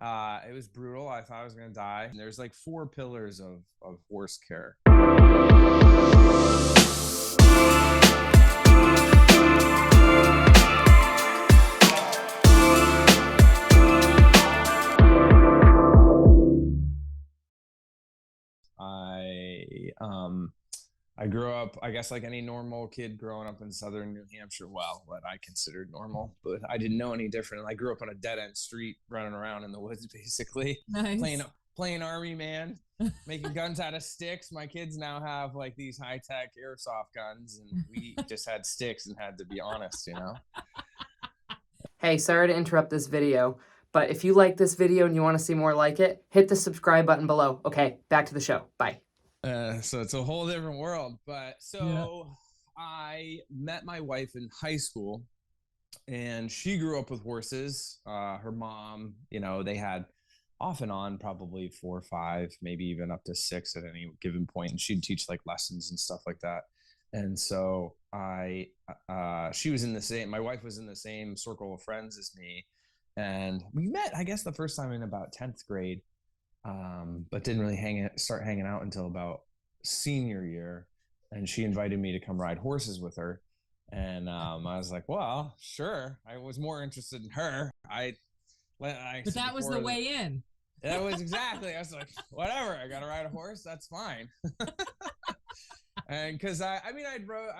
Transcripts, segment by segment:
It was brutal. I thought I was going to die. And there's like 4 pillars of horse care. I grew up, I guess, like any normal kid growing up in southern New Hampshire. Well, what I considered normal, but I didn't know any different. I grew up on a dead end street, running around in the woods, basically. Nice. Playing army man, making guns out of sticks. My kids now have like these high tech airsoft guns, and we just had sticks and had to be honest, you know. Hey, sorry to interrupt this video, but if you like this video and you want to see more like it, hit the subscribe button below. Okay, back to the show. Bye. So it's a whole different world. But so I met my wife in high school, and she grew up with horses. Her mom, you know, they had off and on probably 4 or 5, maybe even up to 6 at any given point. And she'd teach like lessons and stuff like that. And so she was in the same, my wife was in the same circle of friends as me. And we met, I guess, the first time in about 10th grade. But didn't really start hanging out until about senior year. And she invited me to come ride horses with her. And I was like, well, sure. I was more interested in her. But that was the way in. That was exactly. I was like, whatever. I got to ride a horse. That's fine. And because I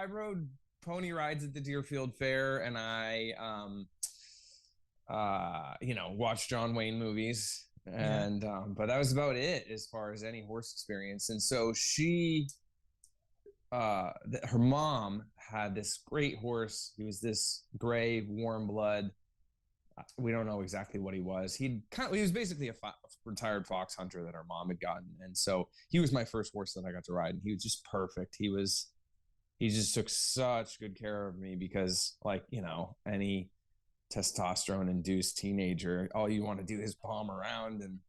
rode pony rides at the Deerfield Fair, and I watched John Wayne movies. And but that was about it as far as any horse experience. And so she her mom had this great horse. He was this gray warm blood, we don't know exactly what he was. He was basically a retired fox hunter that our mom had gotten, and so he was my first horse that I got to ride, and he was just perfect. He just took such good care of me, because, like, you know, any testosterone induced teenager, all you want to do is palm around and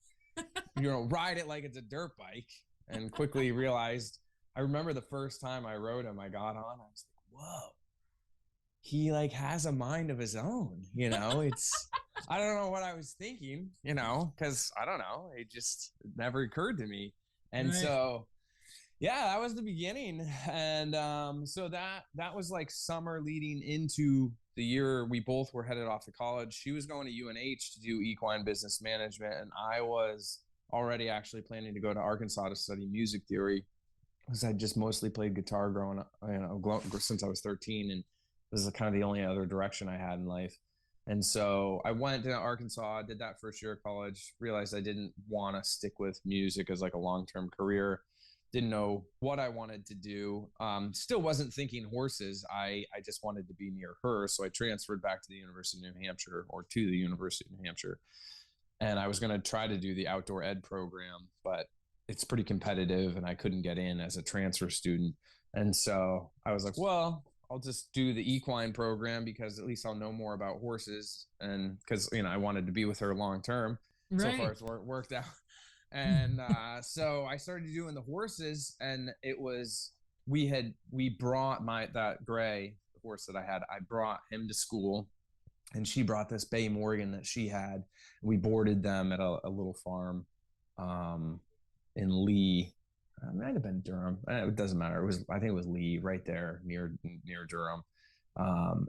ride it like it's a dirt bike. And quickly realized, I remember the first time I rode him, I got on, I was like, whoa, he like has a mind of his own, it's I don't know what I was thinking, because I don't know, it just never occurred to me. And right. So yeah, that was the beginning. And so that was like summer leading into the year we both were headed off to college. She was going to UNH to do equine business management, and I was already actually planning to go to Arkansas to study music theory, because I just mostly played guitar growing up, since I was 13, and this is kind of the only other direction I had in life. And so I went to Arkansas, did that first year of college, realized I didn't want to stick with music as like a long-term career. Didn't know what I wanted to do. Still wasn't thinking horses. I just wanted to be near her. So I transferred back to the University of New Hampshire, or to the University of New Hampshire. And I was going to try to do the outdoor ed program, but it's pretty competitive and I couldn't get in as a transfer student. And so I was like, well, I'll just do the equine program, because at least I'll know more about horses. And because, I wanted to be with her long term. Right. So far it's worked out. And so I started doing the horses, and it was, we brought that gray horse that I brought him to school, and she brought this Bay Morgan that she had. We boarded them at a little farm in Lee. It might have been Durham. It doesn't matter. I think it was Lee, right there near Durham.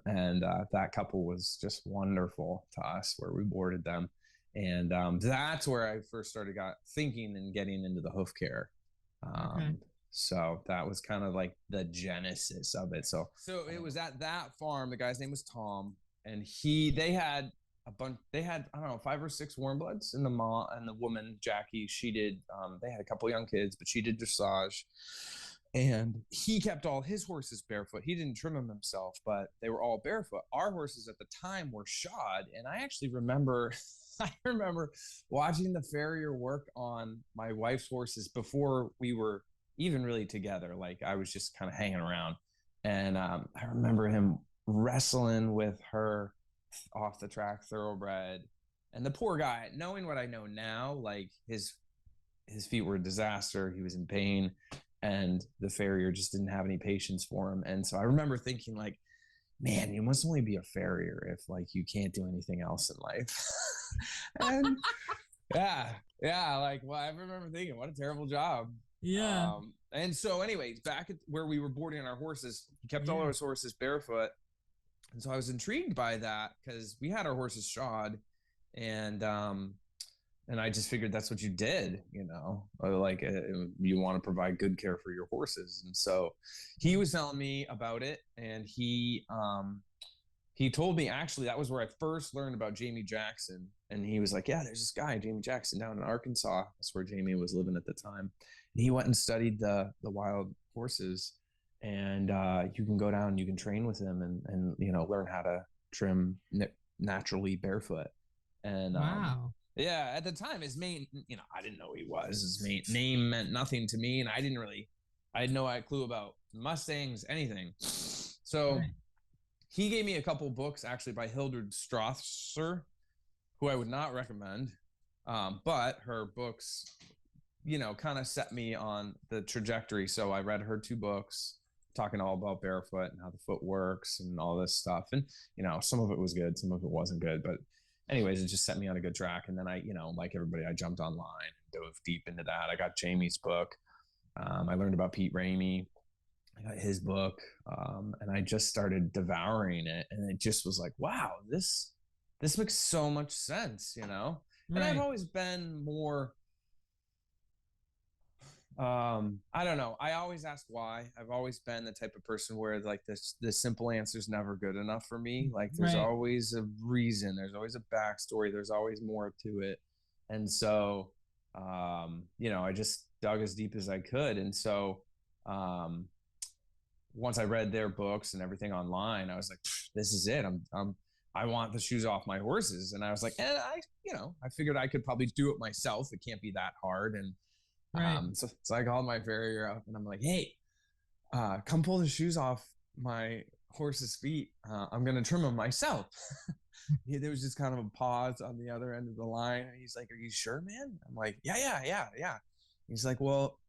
And that couple was just wonderful to us, where we boarded them. And that's where I first started thinking and getting into the hoof-care. Okay. So that was kind of like the genesis of it. So it was at that farm. The guy's name was Tom, and they had a bunch. They had, I don't know, 5 or 6 warm bloods, and the mom and the woman Jackie, she did. They had a couple young kids, but she did dressage. And he kept all his horses barefoot. He didn't trim them himself, but they were all barefoot. Our horses at the time were shod, and I actually remember. I remember watching the farrier work on my wife's horses before we were even really together. Like, I was just kind of hanging around, and I remember him wrestling with her off the track thoroughbred, and the poor guy, knowing what I know now, like his feet were a disaster. He was in pain, and the farrier just didn't have any patience for him. And so I remember thinking, like, man, you must only be a farrier if, like, you can't do anything else in life. Yeah. Like, well, I remember thinking, what a terrible job. Yeah. And so anyways, back at where we were boarding our horses, he kept all Yeah. his horses barefoot. And so I was intrigued by that because we had our horses shod, and I just figured that's what you did, you know, like you want to provide good care for your horses. And so he was telling me about it, and he told me, actually, that was where I first learned about Jamie Jackson. And he was like, yeah, there's this guy, Jamie Jackson, down in Arkansas. That's where Jamie was living at the time. And he went and studied the wild horses. And you can go down and you can train with him and you know, learn how to trim naturally barefoot. And Wow. yeah, at the time, his main, you know, I didn't know who he was. His main name meant nothing to me. And I had no clue about Mustangs, anything. So Right. he gave me a couple books actually by Hildred Strother, who I would not recommend. But her books, you know, kind of set me on the trajectory. So I read her 2 books talking all about barefoot and how the foot works and all this stuff. And, you know, some of it was good, some of it wasn't good. But anyways, it just set me on a good track. And then I, you know, like everybody, I jumped online and dove deep into that. I got Jamie's book. I learned about Pete Ramey. I got his book, and I just started devouring it, and it just was like, wow, this makes so much sense, you know. And I've always been more, I don't know. I always ask why. I've always been the type of person where like the simple answer is never good enough for me. Like there's always a reason, there's always a backstory, there's always more to it, and so, you know, I just dug as deep as I could, and so. Once I read their books and everything online, I was like, this is it. I want the shoes off my horses. And I was like, you know, I figured I could probably do it myself. It can't be that hard. And so I called my farrier up and I'm like, hey, come pull the shoes off my horse's feet. I'm going to trim them myself. There was just kind of a pause on the other end of the line. And he's like, are you sure, man? I'm like, yeah. He's like, well,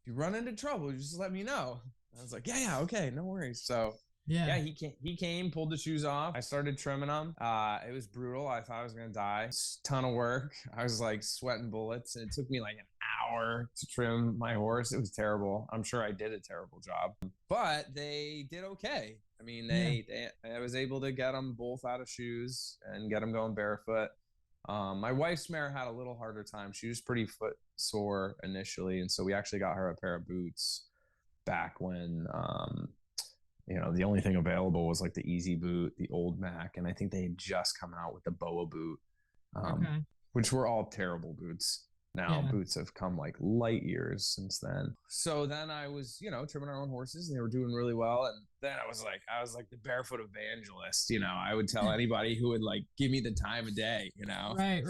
if you run into trouble, just let me know. I was like, yeah, okay, no worries. So yeah, he came, pulled the shoes off. I started trimming them. It was brutal. I thought I was gonna die. Ton of work. I was like sweating bullets, and it took me like an hour to trim my horse. It was terrible. I'm sure I did a terrible job, but they did okay. I mean, I was able to get them both out of shoes and get them going barefoot. My wife's mare had a little harder time. She was pretty foot sore initially, and so we actually got her a pair of boots back when you know, the only thing available was like the Easy Boot, the old Mac, and I think they had just come out with the Boa boot, which were all terrible boots. Now boots have come like light years since then. So then I was, you know, trimming our own horses, and they were doing really well. And then I was like the barefoot evangelist. You know, I would tell anybody who would like give me the time of day. You know, right.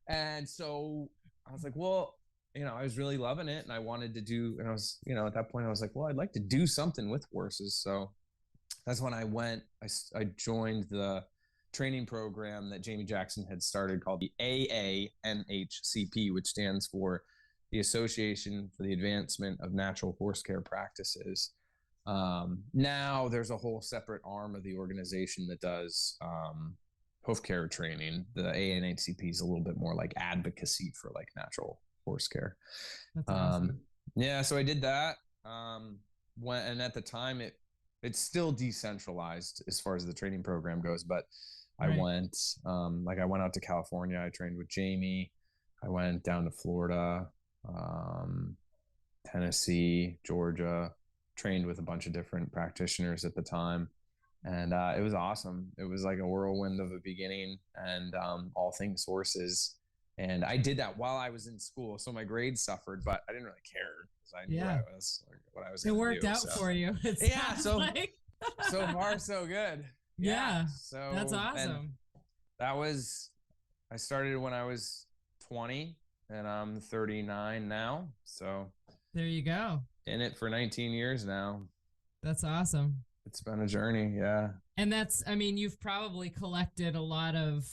And so I was like, well, you know, I was really loving it, and I wanted to do, and I was, you know, at that point I was like, well, I'd like to do something with horses. So that's when I went, I joined the training program that Jamie Jackson had started called the AANHCP, which stands for the Association for the Advancement of Natural Horse Care Practices. Now there's a whole separate arm of the organization that does hoof-care training. The AANHCP is a little bit more like advocacy for like natural horse care. That's awesome. Yeah, so I did that. And at the time it's still decentralized as far as the training program goes, but I went I went out to California. I trained with Jamie. I went down to Florida, Tennessee, Georgia, trained with a bunch of different practitioners at the time. And it was awesome. It was like a whirlwind of a beginning, and all things horses. And I did that while I was in school, so my grades suffered, but I didn't really care because I knew what I was. It worked out for you. So so far so good. Yeah. So that's awesome. I started when I was 20, and I'm 39 now. So there you go. In it for 19 years now. That's awesome. It's been a journey, yeah. And I mean, you've probably collected a lot of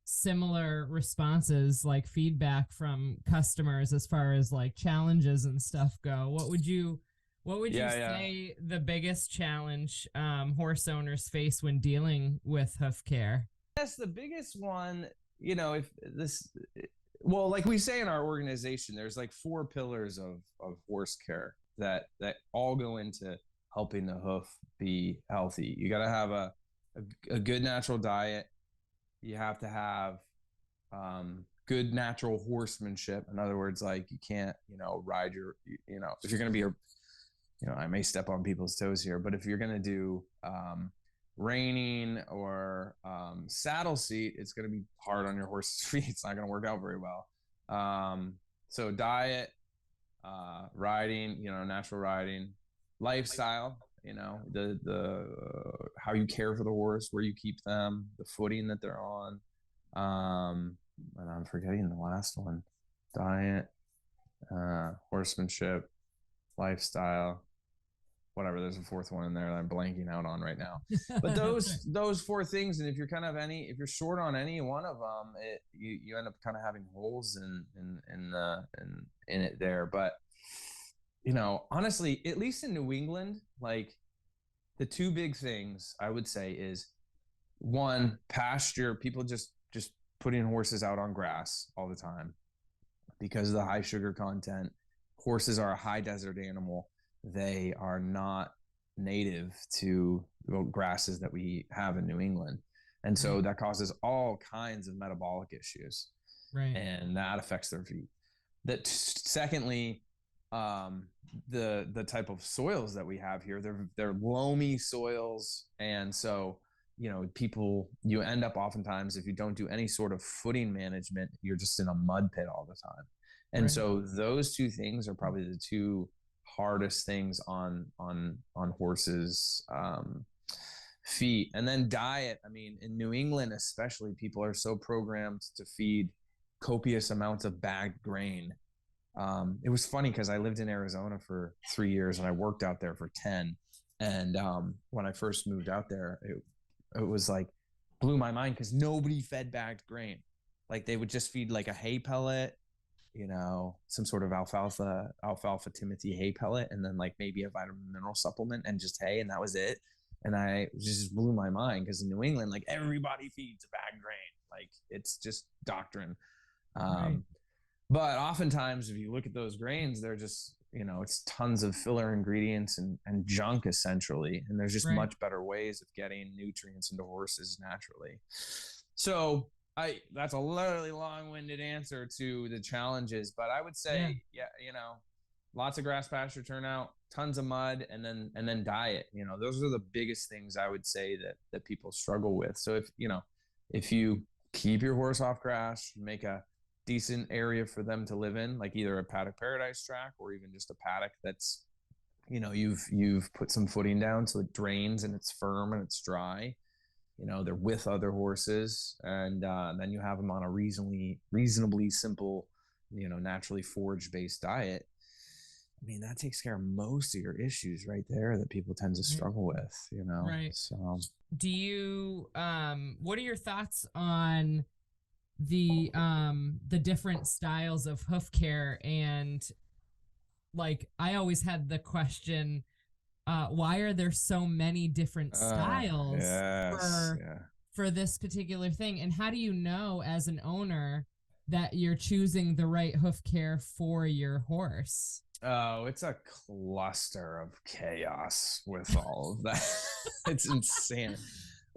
similar responses, like feedback from customers as far as like challenges and stuff go. What would you say the biggest challenge horse owners face when dealing with hoof care? Yes, the biggest one if this, well, like we say in our organization, there's like 4 pillars of horse care that all go into helping the hoof be healthy. You got to have a good natural diet. You have to have good natural horsemanship. In other words, like you can't, ride if you're going to be I may step on people's toes here, but if you're going to do reining or saddle seat, it's going to be hard on your horse's feet. It's not going to work out very well. So diet, riding, natural riding, lifestyle, the how you care for the horse, where you keep them, the footing that they're on. And I'm forgetting the last one: diet, horsemanship, lifestyle, whatever. There's a 4th one in there that I'm blanking out on right now. But those 4 things, and if you're if you're short on any one of them, you end up kind of having holes in it there. But honestly, at least in New England, like the 2 big things I would say is, one, pasture. People just putting horses out on grass all the time because of the high sugar content. Horses are a high desert animal. They are not native to the grasses that we have in New England. And so that causes all kinds of metabolic issues. Right. And that affects their feet. Secondly, the type of soils that we have here, they're loamy soils. And so, you end up oftentimes, if you don't do any sort of footing management, you're just in a mud pit all the time. And so those 2 things are probably the 2 hardest things on horses' feet. And then diet. I mean, in New England especially, people are so programmed to feed copious amounts of bagged grain. It was funny because I lived in Arizona for 3 years and I worked out there for 10. And when I first moved out there, it was like, blew my mind because nobody fed bagged grain. Like they would just feed like a hay pellet, some sort of alfalfa Timothy hay pellet, and then like maybe a vitamin mineral supplement and just hay, and that was it. And I just blew my mind because in New England, like everybody feeds a bagged grain. Like it's just doctrine. But oftentimes if you look at those grains, they're just, it's tons of filler ingredients and junk essentially. And there's just much better ways of getting nutrients into horses naturally. So that's a literally long-winded answer to the challenges, but I would say, lots of grass pasture turnout, tons of mud, and then diet. Those are the biggest things I would say that people struggle with. So if you keep your horse off grass, make a decent area for them to live in, like either a paddock paradise track or even just a paddock that's, you've put some footing down so it drains and it's firm and it's dry. They're with other horses, and then you have them on a reasonably simple, naturally forage based diet. I mean, that takes care of most of your issues right there that people tend to struggle with, Right. So do you, what are your thoughts on the different styles of hoof care? And like, I always had the question, why are there so many different styles for this particular thing? And how do you know as an owner that you're choosing the right hoof care for your horse? Oh, it's a cluster of chaos with all of that. It's insane.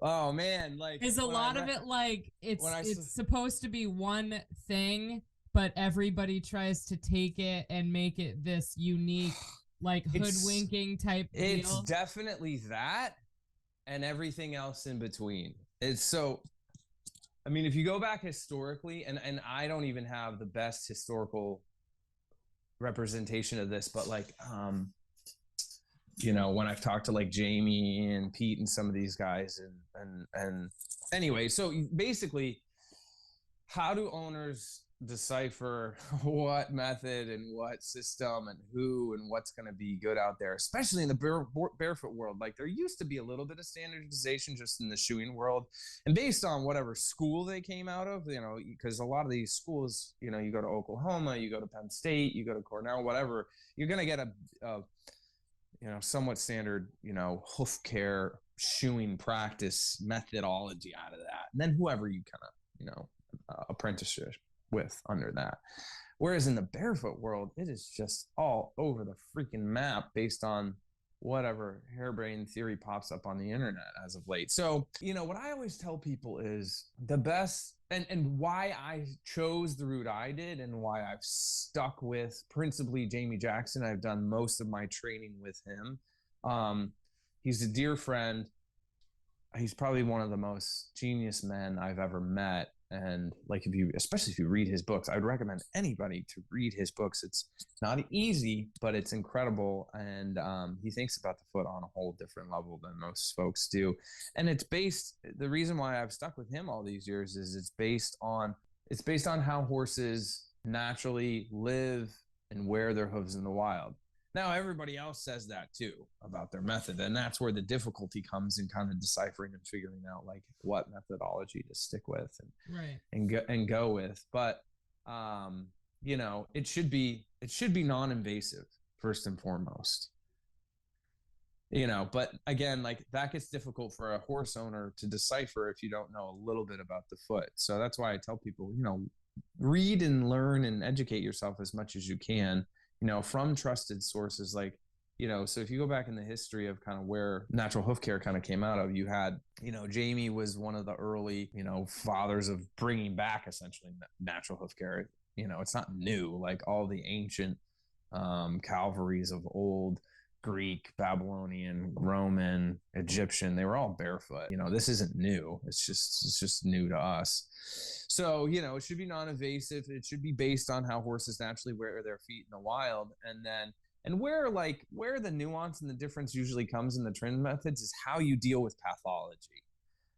Oh man, like is a lot of it like it's supposed to be one thing, but everybody tries to take it and make it this unique, like hoodwinking type deal? It's definitely that and everything else in between. It's so, I mean, if you go back historically, and I don't even have the best historical representation of this, but like when I've talked to like Jamie and Pete and some of these guys, and anyway, so basically, how do owners decipher what method and what system and who and what's going to be good out there, especially in the barefoot world? Like there used to be a little bit of standardization just in the shoeing world, and based on whatever school they came out of, because a lot of these schools, you go to Oklahoma, you go to Penn State, you go to Cornell, whatever, you're going to get a somewhat standard, hoof care shoeing practice methodology out of that. And then whoever you kind of, apprenticeship with under that. Whereas in the barefoot world, it is just all over the freaking map based on whatever harebrained theory pops up on the internet as of late. So, what I always tell people is the best, and why I chose the route I did and why I've stuck with principally Jamie Jackson. I've done most of my training with him. He's a dear friend. He's probably one of the most genius men I've ever met. And like, especially if you read his books, I would recommend anybody to read his books. It's not easy, but it's incredible. And he thinks about the foot on a whole different level than most folks do. And the reason why I've stuck with him all these years is it's based on how horses naturally live and wear their hooves in the wild. Now, everybody else says that too about their method. And that's where the difficulty comes in kind of deciphering and figuring out like what methodology to stick with and go with. But, it should be non-invasive first and foremost, but again, like that gets difficult for a horse owner to decipher if you don't know a little bit about the foot. So that's why I tell people, read and learn and educate yourself as much as you can, from trusted sources. Like, so if you go back in the history of kind of where natural hoof care kind of came out of, you had, Jamie was one of the early, fathers of bringing back essentially natural hoof care. It's not new, like all the ancient Calvaries of old Greek, Babylonian, Roman, Egyptian, they were all barefoot. This isn't new. It's just new to us. So, it should be non-invasive. It should be based on how horses naturally wear their feet in the wild. And where the nuance and the difference usually comes in the trim methods is how you deal with pathology.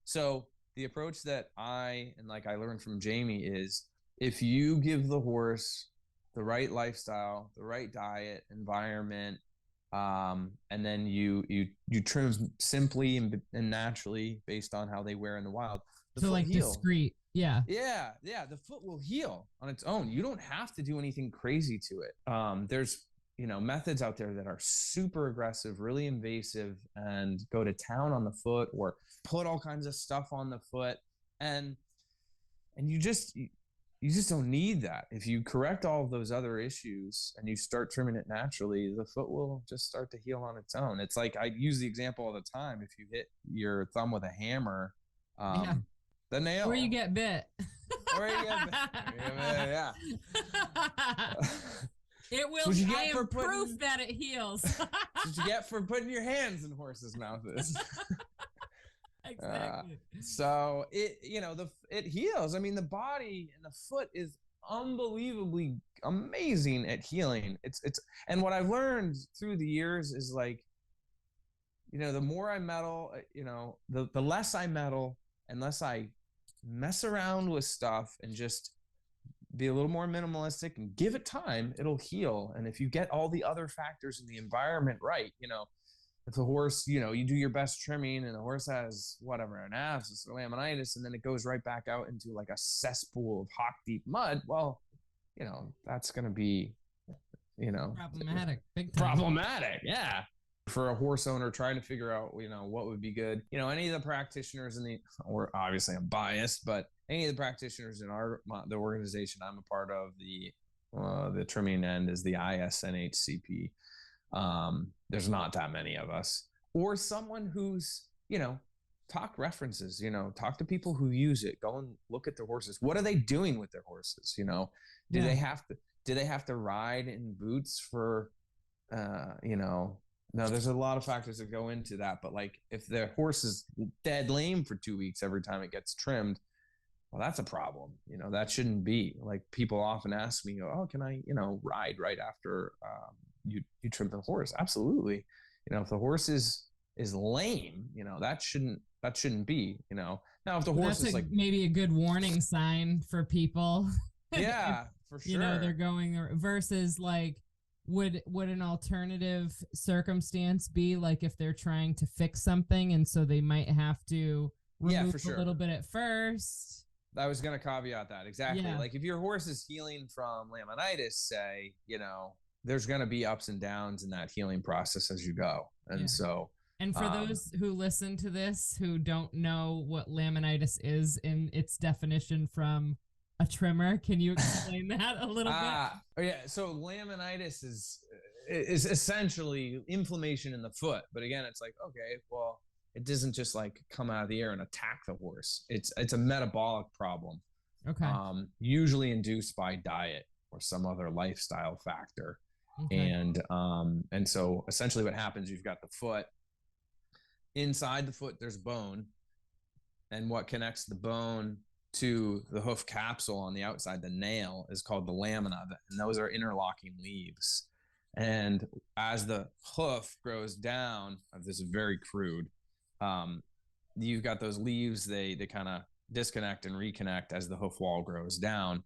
So the approach that I learned from Jamie is if you give the horse the right lifestyle, the right diet, environment, and then you trim simply and naturally based on how they wear in the wild. So like discreet. Yeah. The foot will heal on its own. You don't have to do anything crazy to it. There's, methods out there that are super aggressive, really invasive, and go to town on the foot or put all kinds of stuff on the foot. And you just don't need that. If you correct all of those other issues and you start trimming it naturally, the foot will just start to heal on its own. It's like I use the example all the time. If you hit your thumb with a hammer, the nail. Or you get bit. Yeah. It will. I am proof that it heals. That's what you get for putting your hands in horses' mouths. Exactly. So it heals. I mean, the body and the foot is unbelievably amazing at healing. It's and what I've learned through the years is like, the more I meddle, the less I meddle, and less I mess around with stuff and just be a little more minimalistic and give it time, it'll heal. And if you get all the other factors in the environment right, if the horse, you do your best trimming and the horse has whatever, an abscess or laminitis, and then it goes right back out into like a cesspool of hock deep mud, well, that's going to be, problematic, big time. Problematic. Yeah. For a horse owner trying to figure out, what would be good, any of the practitioners or obviously I'm biased, but any of the practitioners in the organization I'm a part of, the trimming end is the ISNHCP. There's not that many of us, or someone who's, talk references, talk to people who use it, go and look at their horses. What are they doing with their horses? Do they have to ride in boots for, no, there's a lot of factors that go into that, but like if the horse is dead lame for 2 weeks every time it gets trimmed, well, that's a problem. That shouldn't be. Like people often ask me, oh, can I, ride right after you trim the horse? Absolutely. If the horse is lame, that shouldn't be. Now if the horse is like maybe a good warning sign for people. Yeah, for sure. They're going versus like. Would an alternative circumstance be like if they're trying to fix something and so they might have to remove a little bit at first? I was going to caveat that. Exactly. Yeah. Like if your horse is healing from laminitis, say, there's going to be ups and downs in that healing process as you go. And and for those who listen to this who don't know what laminitis is in its definition from a trimmer. Can you explain that a little bit? Yeah. So laminitis is essentially inflammation in the foot. But again, it's like, okay, well, it doesn't just like come out of the air and attack the horse. It's a metabolic problem, Okay. usually induced by diet or some other lifestyle factor. Okay. And so essentially what happens, you've got the foot. Inside the foot, there's bone. And what connects the bone to the hoof capsule on the outside, the nail, is called the lamina. And those are interlocking leaves. And as the hoof grows down, this is very crude, you've got those leaves, they kind of disconnect and reconnect as the hoof wall grows down.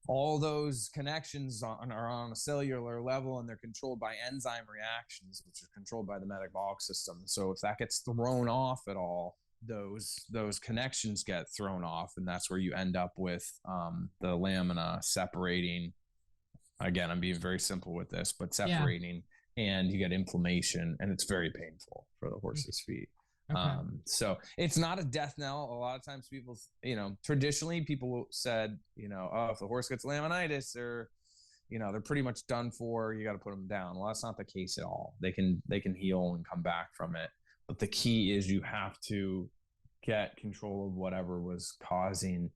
All those connections are on a cellular level, and they're controlled by enzyme reactions, which are controlled by the metabolic system. So if that gets thrown off at all, those connections get thrown off, and that's where you end up with the lamina separating. Again, I'm being very simple with this, but separating, and you get inflammation, and it's very painful for the horse's feet. Okay. So it's not a death knell. A lot of times people, traditionally people said, oh, if the horse gets laminitis, they're pretty much done for. You got to put them down. Well, that's not the case at all. They can heal and come back from it. But the key is you have to get control of whatever was causing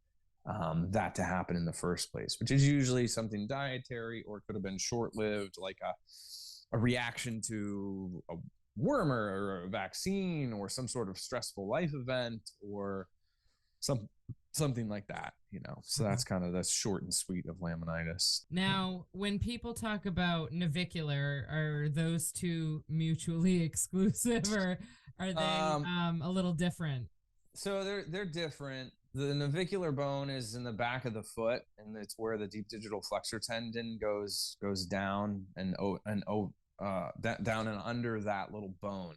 that to happen in the first place, which is usually something dietary, or it could have been short-lived, like a reaction to a worm or a vaccine or some sort of stressful life event or something like that, So that's kind of the short and sweet of laminitis. Now, when people talk about navicular, are those two mutually exclusive, or are they a little different? So they're different. The navicular bone is in the back of the foot, and it's where the deep digital flexor tendon goes down and down and under that little bone.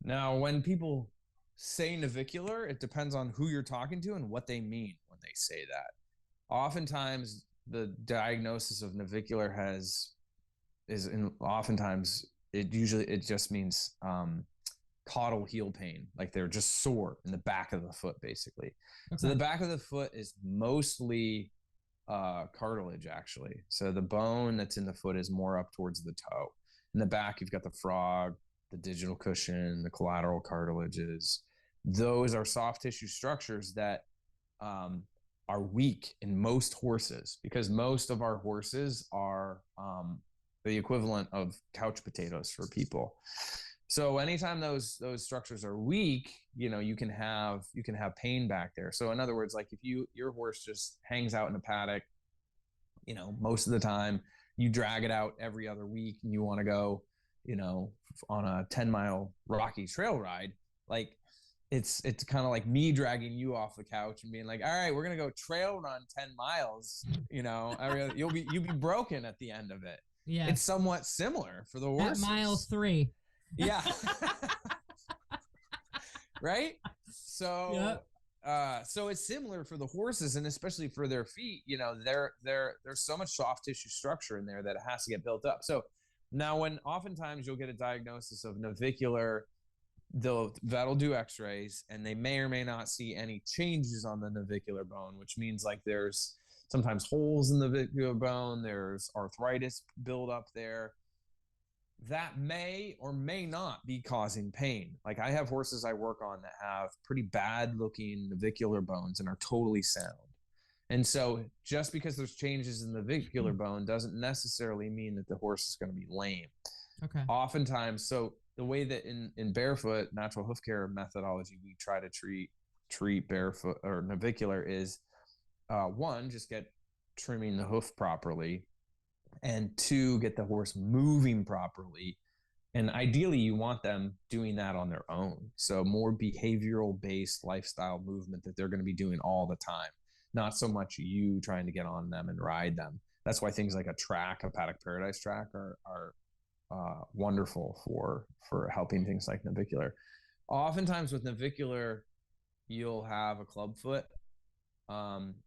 Now, when people say navicular, it depends on who you're talking to and what they mean when they say that. Oftentimes, the diagnosis of navicular oftentimes it just means caudal heel pain, like they're just sore in the back of the foot, basically. Okay. So the back of the foot is mostly cartilage, actually. So the bone that's in the foot is more up towards the toe. In the back, you've got the frog, the digital cushion, the collateral cartilages. Those are soft tissue structures that are weak in most horses, because most of our horses are the equivalent of couch potatoes for people. So anytime those structures are weak, you can have pain back there. So in other words, like if your horse just hangs out in a paddock, most of the time, you drag it out every other week and you want to go, on a 10-mile rocky trail ride, like it's kind of like me dragging you off the couch and being like, all right, we're going to go trail run 10 miles, you'll be broken at the end of it. Yeah. It's somewhat similar for the horses. At mile 3. Yeah. Right? So so it's similar for the horses, and especially for their feet. There's so much soft tissue structure in there that it has to get built up. So now, when oftentimes you'll get a diagnosis of navicular, that'll do x-rays, and they may or may not see any changes on the navicular bone, which means like there's sometimes holes in the navicular bone, there's arthritis buildup there. That may or may not be causing pain. Like I have horses I work on that have pretty bad looking navicular bones and are totally sound. And so just because there's changes in the navicular bone doesn't necessarily mean that the horse is going to be lame. Okay. Oftentimes, so the way that in barefoot natural hoof care methodology, we try to treat barefoot or navicular is one, just get trimming the hoof properly, and two, get the horse moving properly. And ideally, you want them doing that on their own. So more behavioral based lifestyle movement that they're going to be doing all the time, not so much you trying to get on them and ride them. That's why things like a paddock paradise track are wonderful for helping things like navicular. Oftentimes with navicular, you'll have a club foot.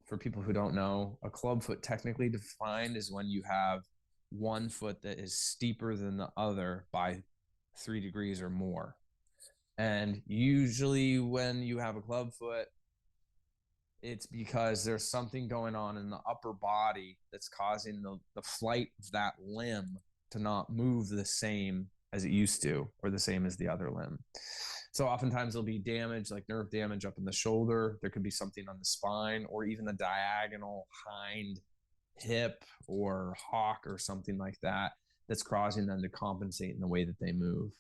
For people who don't know, a club foot technically defined is when you have one foot that is steeper than the other by 3 degrees or more. And usually when you have a club foot, it's because there's something going on in the upper body that's causing the flight of that limb to not move the same as it used to, or the same as the other limb. So oftentimes there'll be damage, like nerve damage up in the shoulder. There could be something on the spine, or even the diagonal hind hip or hock or something like that, that's causing them to compensate in the way that they move.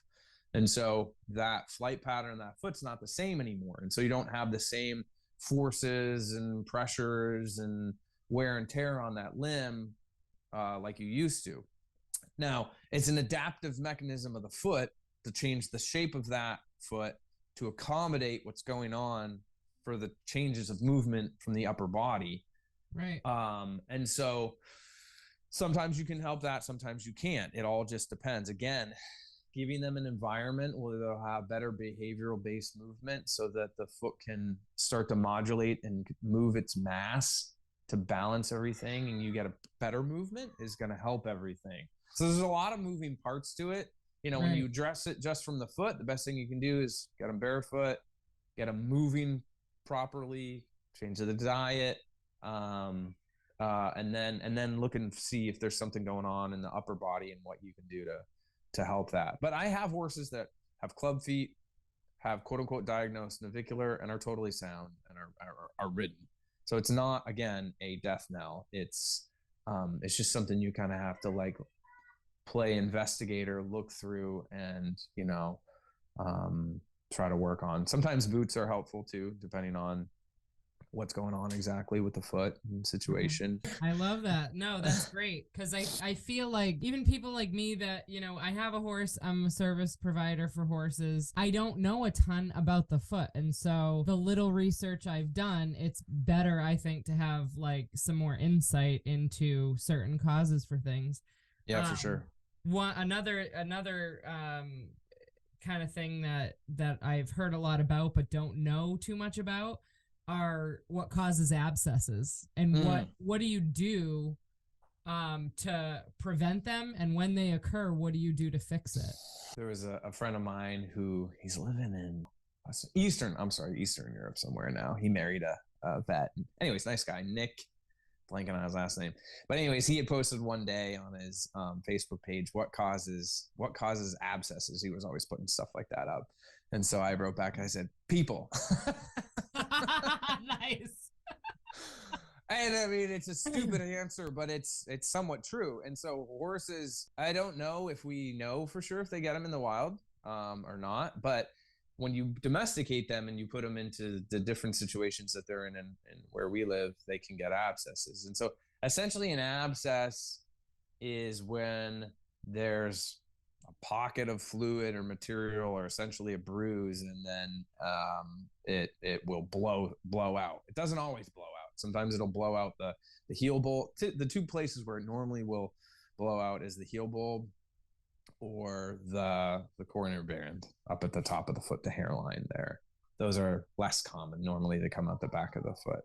And so that flight pattern, that foot's not the same anymore. And so you don't have the same forces and pressures and wear and tear on that limb like you used to. Now, it's an adaptive mechanism of the foot to change the shape of that foot to accommodate what's going on for the changes of movement from the upper body. Right. And so sometimes you can help that, sometimes you can't. It all just depends. Again, giving them an environment where they'll have better behavioral based movement so that the foot can start to modulate and move its mass to balance everything, and you get a better movement, is going to help everything. So there's a lot of moving parts to it. You know, when you address it just from the foot, the best thing you can do is get them barefoot, get them moving properly, change the diet, and then look and see if there's something going on in the upper body and what you can do to help that. But I have horses that have club feet, have quote unquote diagnosed navicular, and are totally sound and are ridden. So it's not, again, a death knell. It's just something you kind of have to like play investigator, look through, and try to work on. Sometimes boots are helpful too, depending on what's going on exactly with the foot and situation. I love that. No, that's great, because I feel like even people like me that, I have a horse, I'm a service provider for horses. I don't know a ton about the foot. And so the little research I've done, it's better, I think, to have like some more insight into certain causes for things. Yeah, for sure. Another kind of thing that I've heard a lot about but don't know too much about are what causes abscesses, and what do you do to prevent them, and when they occur, what do you do to fix it? There was a friend of mine who he's living in Eastern Europe somewhere now. He married a vet. Anyways, nice guy, Nick, blanking on his last name. But anyways, he had posted one day on his Facebook page, what causes abscesses. He was always putting stuff like that up. And so I wrote back, I said, people. Nice. And I mean, it's a stupid answer, but it's somewhat true. And so horses, I don't know if we know for sure if they get them in the wild or not, but when you domesticate them and you put them into the different situations that they're in and where we live, they can get abscesses. And so essentially an abscess is when there's a pocket of fluid or material, or essentially a bruise, and then it will blow out. It doesn't always blow out. Sometimes it'll blow out the heel bulb. The two places where it normally will blow out is the heel bulb or the coronary band up at the top of the foot, the hairline there. Those are less common. Normally they come out the back of the foot,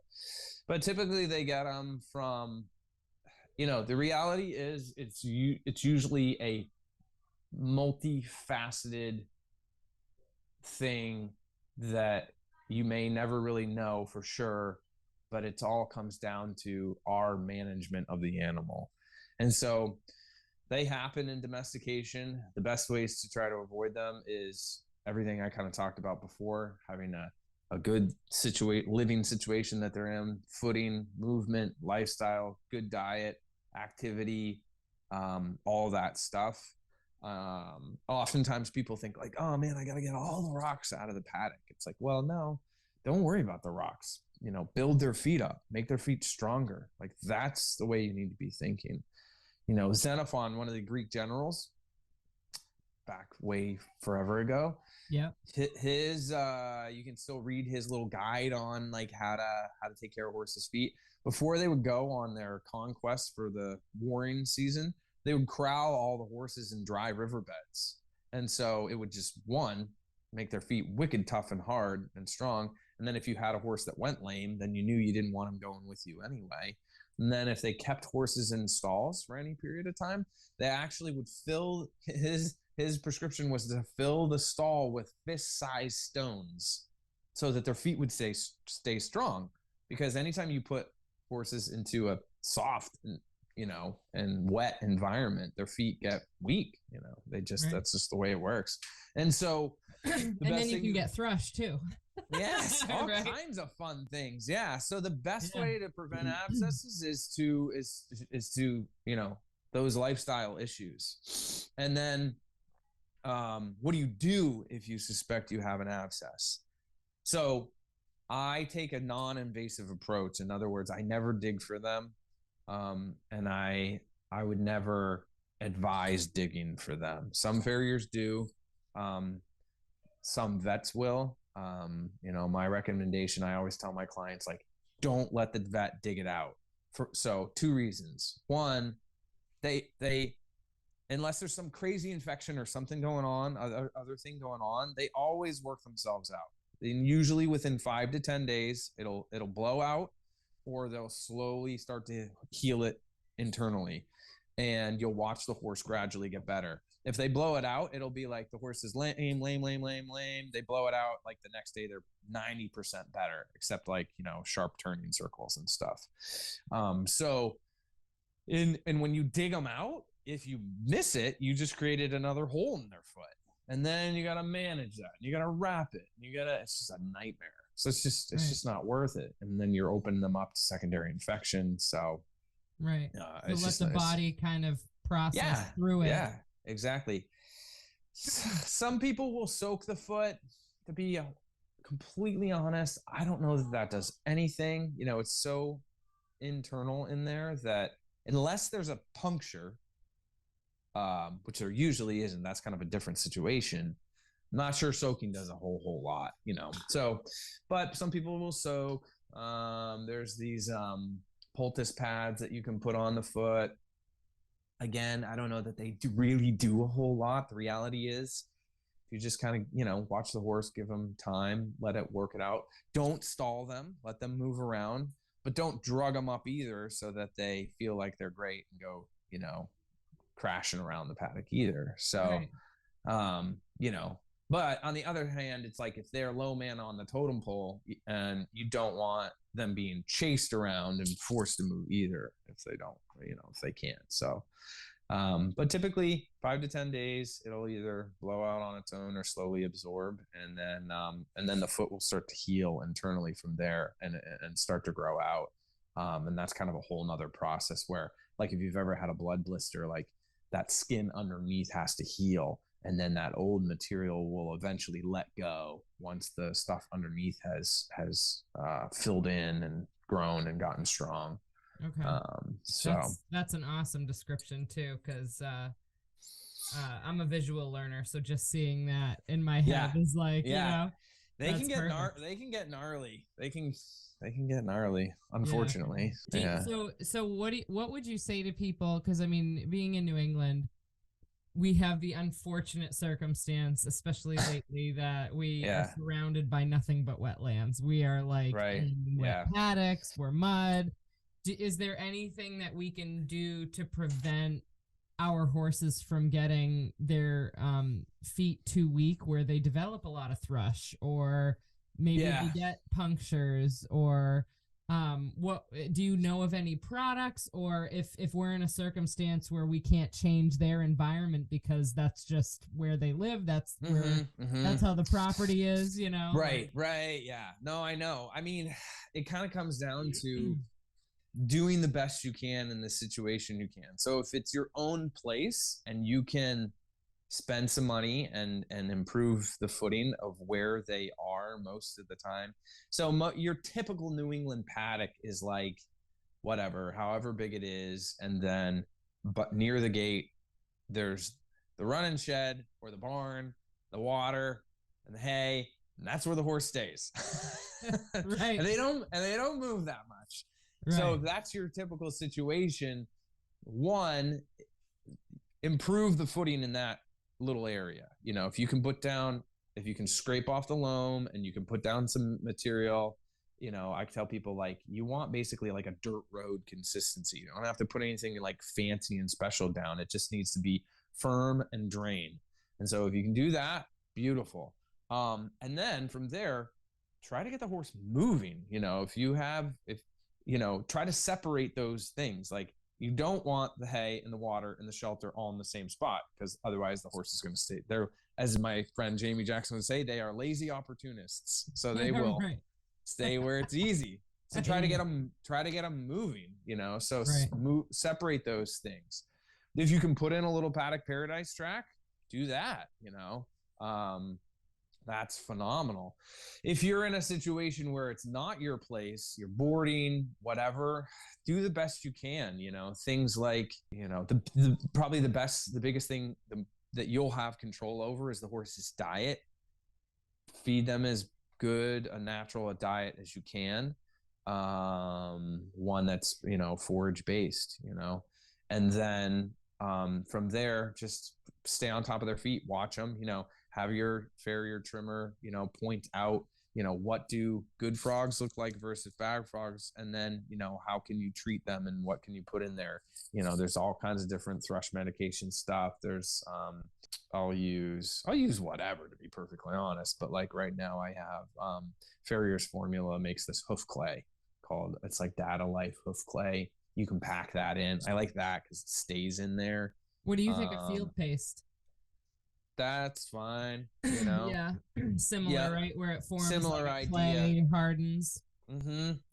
but typically they get them from, the reality is it's usually a multifaceted thing that you may never really know for sure, but it all comes down to our management of the animal. And so they happen in domestication. The best ways to try to avoid them is everything I kind of talked about before, having a good living situation that they're in, footing, movement, lifestyle, good diet, activity, all that stuff. Oftentimes people think like, oh man, I got to get all the rocks out of the paddock. It's like, well, no, don't worry about the rocks, build their feet up, make their feet stronger. Like that's the way you need to be thinking. Xenophon, one of the Greek generals back way forever ago. Yeah. His, you can still read his little guide on like how to take care of horses' feet. Before they would go on their conquest for the warring season, they would corral all the horses in dry riverbeds. And so it would just, make their feet wicked tough and hard and strong. And then if you had a horse that went lame, then you knew you didn't want him going with you anyway. And then if they kept horses in stalls for any period of time, they actually would fill his prescription was to fill the stall with fist-sized stones so that their feet would stay strong. because anytime you put horses into a soft, and wet environment, their feet get weak. They just Right. that's just the way it works. And so, and then you can get thrush too. Yes, all Right. kinds of fun things. Yeah. So the best Yeah. way to prevent abscesses is to those lifestyle issues. And then, what do you do if you suspect you have an abscess? So I take a non-invasive approach. In other words, I never dig for them, and I would never advise digging for them. Some farriers do. Some vets will. My recommendation, I always tell my clients, like, don't let the vet dig it out. So 2 reasons. One, they unless there's some crazy infection or something going on, other thing going on, they always work themselves out. And usually within 5 to 10 days, it'll blow out, or they'll slowly start to heal it internally, and you'll watch the horse gradually get better. If they blow it out, it'll be like the horse is lame. They blow it out, like the next day they're 90% better, except like, sharp turning circles and stuff. And when you dig them out, if you miss it, you just created another hole in their foot. And then you got to manage that. You got to wrap it. It's just a nightmare. So it's just not worth it. And then you're opening them up to secondary infection. So right. Let the body kind of process through it. Yeah, exactly. Some people will soak the foot. To be completely honest, I don't know that does anything. It's so internal in there that unless there's a puncture, which there usually isn't, that's kind of a different situation. I'm not sure soaking does a whole lot, So, but some people will soak. There's these poultice pads that you can put on the foot. Again, I don't know that they really do a whole lot. The reality is, you just kind of, watch the horse, give them time, let it work it out. Don't stall them, let them move around, but don't drug them up either so that they feel like they're great and go, crashing around the paddock either. So, right. But on the other hand, it's like if they're low man on the totem pole, and you don't want them being chased around and forced to move either if they don't, if they can't. So, but typically 5 to 10 days, it'll either blow out on its own or slowly absorb. And then the foot will start to heal internally from there and start to grow out. And that's kind of a whole nother process where, like, if you've ever had a blood blister, like, that skin underneath has to heal, and then that old material will eventually let go once the stuff underneath has filled in and grown and gotten strong. Okay. So that's an awesome description too, because I'm a visual learner, so just seeing that in my head is like, they can get gnarly. They can get gnarly, unfortunately. So what would you say to people? Because I mean, being in New England, we have the unfortunate circumstance, especially lately, that we are surrounded by nothing but wetlands. We are like in wet paddocks, we're mud. Is there anything that we can do to prevent our horses from getting their feet too weak, where they develop a lot of thrush, or maybe they get punctures, or what do you know of any products, or if we're in a circumstance where we can't change their environment because that's just where they live, that's where that's how the property is, right. Yeah, no, I know. I mean, it kind of comes down to doing the best you can in the situation you can. So if it's your own place and you can spend some money and improve the footing of where they are most of the time. So your typical New England paddock is like however big it is. And then, but near the gate, there's the running shed or the barn, the water and the hay, and that's where the horse stays. Right. And they don't move that much. Right. So if that's your typical situation, one, improve the footing in that little area. If you can scrape off the loam and you can put down some material, I tell people, like, you want basically like a dirt road consistency. You don't have to put anything like fancy and special down. It just needs to be firm and drain. And so if you can do that, beautiful. And then from there, try to get the horse moving. Try to separate those things. Like, you don't want the hay and the water and the shelter all in the same spot, because otherwise the horse is going to stay there. As my friend Jamie Jackson would say, they are lazy opportunists. So they will stay where it's easy. So try to get them moving, so separate those things. If you can put in a little paddock paradise track, do that, that's phenomenal. If you're in a situation where it's not your place, you're boarding, whatever, do the best you can. Things like, probably the biggest thing that you'll have control over is the horse's diet. Feed them as good a natural diet as you can. One that's, forage based, and then from there, just stay on top of their feet, watch them, have your farrier trimmer, point out, what do good frogs look like versus bad frogs? And then, how can you treat them and what can you put in there? There's all kinds of different thrush medication stuff. There's, I'll use whatever, to be perfectly honest. But like right now I have, Farrier's formula makes this hoof clay it's like Data Life hoof clay. You can pack that in. I like that because it stays in there. What do you think of field paste? That's fine, Yeah, similar, right? Where it forms similar like idea. Clay, hardens.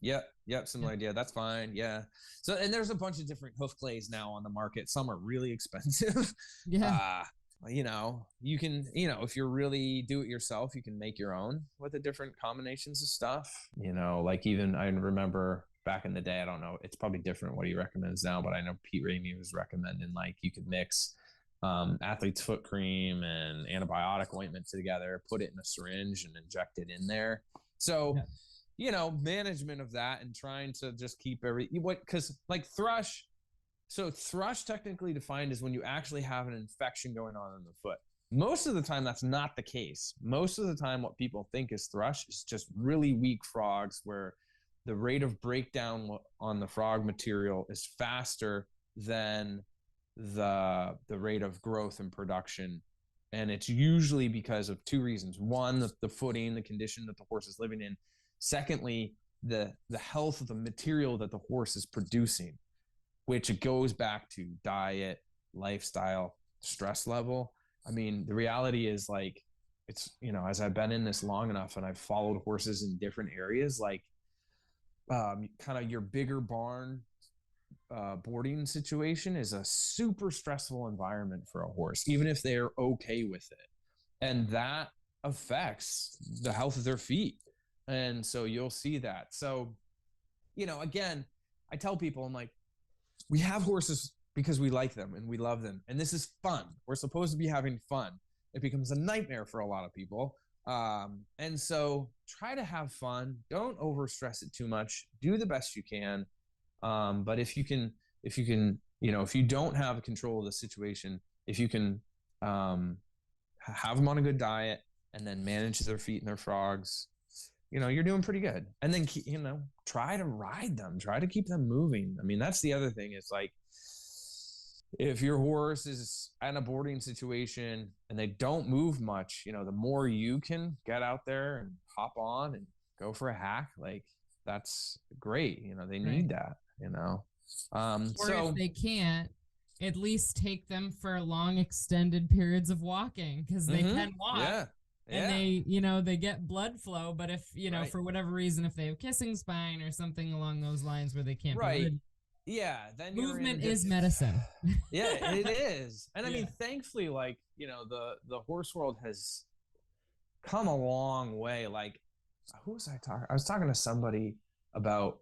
Yep, similar idea. That's fine. Yeah. So, and there's a bunch of different hoof clays now on the market. Some are really expensive. Yeah. You can, if you're really do it yourself, you can make your own with the different combinations of stuff. Like even I remember back in the day, I don't know, it's probably different what he recommends now, but I know Pete Ramey was recommending like you could mix athlete's foot cream and antibiotic ointment together, put it in a syringe and inject it in there. So, management of that and trying to just keep because like thrush technically defined is when you actually have an infection going on in the foot. Most of the time, that's not the case. Most of the time, what people think is thrush is just really weak frogs where the rate of breakdown on the frog material is faster than the rate of growth and production. And it's usually because of two reasons. One, the footing, the condition that the horse is living in. Secondly, the health of the material that the horse is producing, which it goes back to diet, lifestyle, stress level. I mean, the reality is like, it's, as I've been in this long enough and I've followed horses in different areas, like kind of your bigger barn boarding situation is a super stressful environment for a horse, even if they're okay with it. And that affects the health of their feet. And so you'll see that. So, again, I tell people, I'm like, we have horses because we like them and we love them. And this is fun. We're supposed to be having fun. It becomes a nightmare for a lot of people. And so try to have fun. Don't overstress it too much. Do the best you can. But if you don't have control of the situation, if you can have them on a good diet and then manage their feet and their frogs, you're doing pretty good. And then, try to ride them, try to keep them moving. I mean, that's the other thing is like, if your horse is in a boarding situation and they don't move much, the more you can get out there and hop on and go for a hack, like that's great. They need that, Or if they can't, at least take them for long extended periods of walking because they can walk. Yeah. And they get blood flow, but if, for whatever reason, if they have kissing spine or something along those lines where they can't be then movement is medicine. Yeah, it is. And I mean, thankfully, like, the horse world has come a long way. Like, who was I talking? I was talking to somebody about,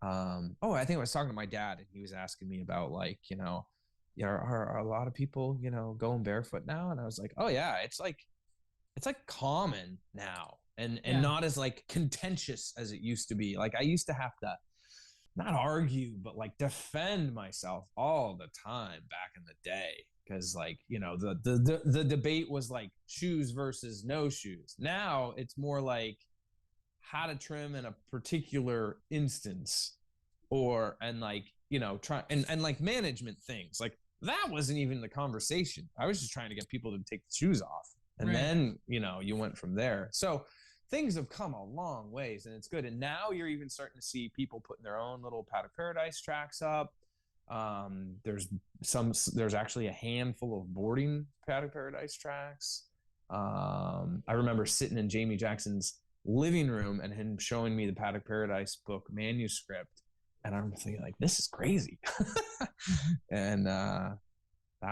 I think I was talking to my dad and he was asking me about like, are a lot of people, going barefoot now? And I was like, oh yeah, it's like common now and not as like contentious as it used to be. Like I used to have to not argue, but like defend myself all the time back in the day. Cause like, the debate was like shoes versus no shoes. Now it's more like how to trim in a particular instance and like management things. Like that wasn't even the conversation. I was just trying to get people to take the shoes off. And then, you went from there. So things have come a long ways, and it's good. And now you're even starting to see people putting their own little Paddock Paradise tracks up. There's actually a handful of boarding Paddock Paradise tracks. I remember sitting in Jamie Jackson's living room and him showing me the Paddock Paradise book manuscript, and I'm thinking like, this is crazy. And that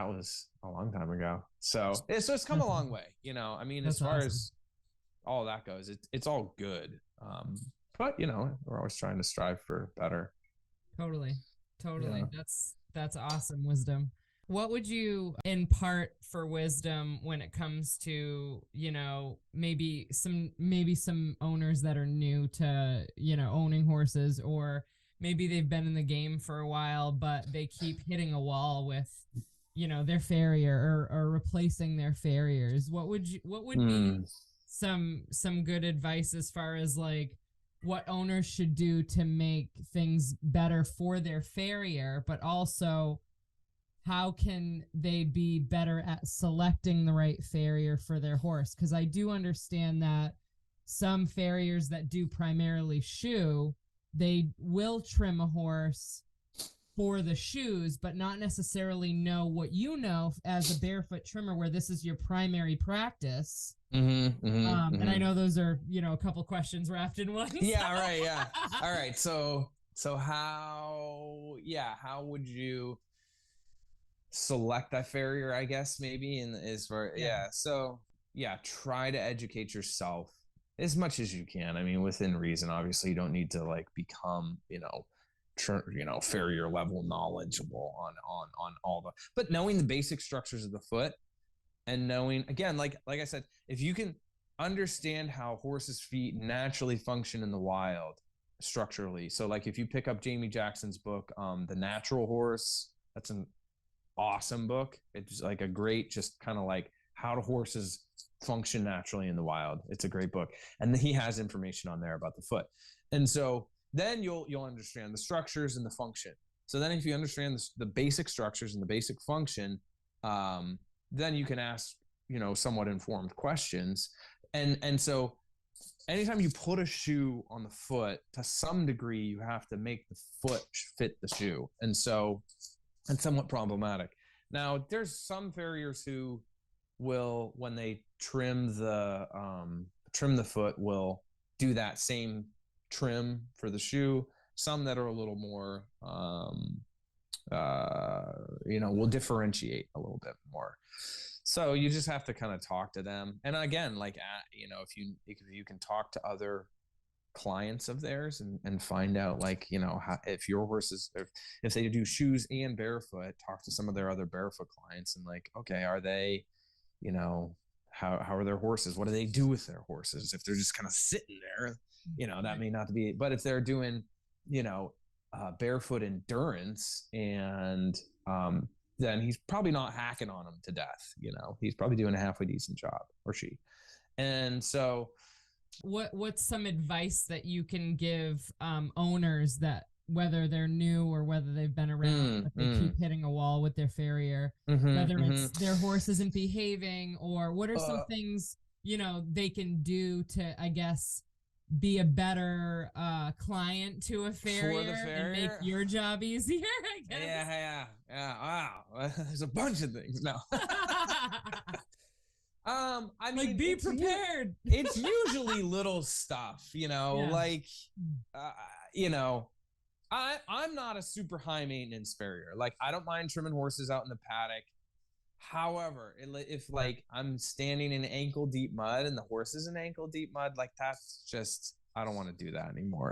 was a long time ago. So it's come a long way, you know. I mean, as far as all that goes, it's all good. But you know, we're always trying to strive for better. Totally. Yeah. That's awesome wisdom. What would you impart for wisdom when it comes to, you know, maybe some owners that are new to, you know, owning horses, or maybe they've been in the game for a while, but they keep hitting a wall with, you know, their farrier or replacing their farriers? What would be some good advice as far as like what owners should do to make things better for their farrier, but also how can they be better at selecting the right farrier for their horse? Because I do understand that some farriers that do primarily shoe, they will trim a horse for the shoes, but not necessarily know what you know as a barefoot trimmer, where this is your primary practice. And I know those are, you know, a couple questions wrapped in one. Yeah, right. Yeah. All right. So how would you select that farrier, I guess, maybe, and as far so try to educate yourself as much as you can. I mean, within reason. Obviously, you don't need to like become, you know, farrier level knowledgeable on all the, but knowing the basic structures of the foot, and knowing, again, like I said, if you can understand how horses' feet naturally function in the wild structurally. So like if you pick up Jamie Jackson's book, The Natural Horse, that's an awesome book. It's like a great, just kind of like how do horses function naturally in the wild. It's a great book. And he has information on there about the foot. And so then you'll understand the structures and the function. So then if you understand the basic structures and the basic function, then you can ask, you know, somewhat informed questions. And so anytime you put a shoe on the foot, to some degree, you have to make the foot fit the shoe. And so it's somewhat problematic. Now, there's some farriers who will, when they trim the foot, will do that same trim for the shoe. Some that are a little more, you know, will differentiate a little bit more. So you just have to kind of talk to them. And again, like, you know, if you can talk to other clients of theirs and find out, like, you know, how, if your horses, if they do shoes and barefoot, talk to some of their other barefoot clients and like, okay, are they, you know, how are their horses? What do they do with their horses? If they're just kind of sitting there, you know, that may not be, but if they're doing, you know, barefoot endurance, and then he's probably not hacking on them to death. You know, he's probably doing a halfway decent job, or she. And so what's some advice that you can give owners that, whether they're new or whether they've been around, but they keep hitting a wall with their farrier, whether it's their horse isn't behaving, or what are some things, you know, they can do to, I guess, be a better client to a farrier and make your job easier, I guess. Yeah. Wow. There's a bunch of things. No. I mean, like, be prepared. It's usually little stuff, you know, like, you know, I'm not a super high maintenance farrier. Like, I don't mind trimming horses out in the paddock. However, if like I'm standing in ankle deep mud and the horse is in ankle deep mud, like, that's just, I don't want to do that anymore.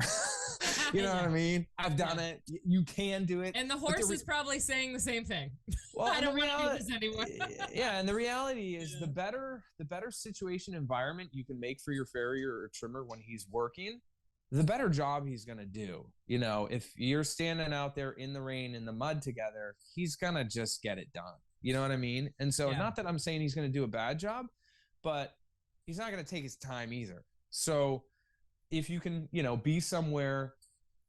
You know what I mean? I've done it. You can do it. And the horse is probably saying the same thing. Well, I don't want to do this anymore. Yeah, and the reality is the better situation environment you can make for your farrier or trimmer when he's working, the better job he's going to do. You know, if you're standing out there in the rain, in the mud together, he's going to just get it done. You know what I mean? And so not that I'm saying he's going to do a bad job, but he's not going to take his time either. So if you can, you know, be somewhere